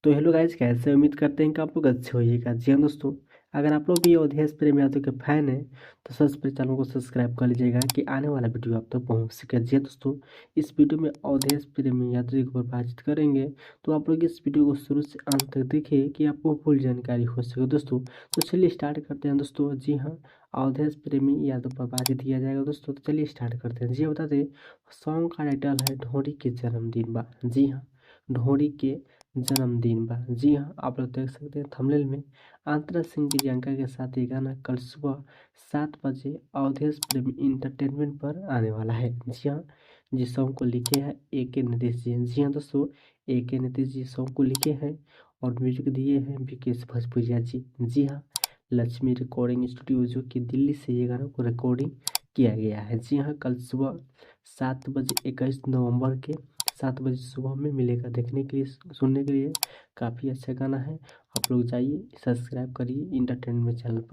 तो hello guys, कैसे उम्मीद करते हैं कि आप लोग अच्छे होइएगा। जी हाँ दोस्तों, अगर आप लोग भी अवधेश प्रेम यादव के फैन हैं तो सबसे पहले चैनल को सब्सक्राइब कर लीजिएगा कि आने वाला वीडियो आप तक पहुंच सके। जी हाँ दोस्तों, इस वीडियो में अवधेश प्रेम यादव जी को बातचीत करेंगे, तो आप लोग इस वीडियो को शुरू से अंत तक देखिए कि आपको फुल जानकारी हो सके दोस्तों। तो चलिए स्टार्ट करते हैं दोस्तों। जी हाँ, अवधेश प्रेमी यादव पर बातचीत किया जाएगा दोस्तों। तो चलिए स्टार्ट करते हैं। जी हाँ, बता दें सॉन्ग का टाइटल है ढोरी के जन्मदिन बा। जी हाँ, ढोरी के जन्मदिन बा। जी हाँ, आप लोग देख सकते हैं थंबनेल में अंतरा सिंह की जानकारी के साथ ये गाना कल सुबह 7 बजे अवधेश प्रेमी इंटरटेनमेंट पर आने वाला है। जी हाँ, जिस सॉन्ग को लिखे हैं AK नीतीश जी। जी हाँ दोस्तों, AK नीतीश जी सॉन्ग को लिखे हैं और म्यूजिक दिए हैं विकेश भोजपुरिया जी। जी हाँ, लक्ष्मी रिकॉर्डिंग स्टूडियो जो कि दिल्ली से ये गाना को रिकॉर्डिंग किया गया है। जी हाँ, कल सुबह 7 बजे 21 नवंबर के 7 बजे सुबह में मिलेगा देखने के लिए, सुनने के लिए। काफ़ी अच्छा गाना है। आप लोग जाइए, सब्सक्राइब करिए इंटरटेनमेंट चैनल पर।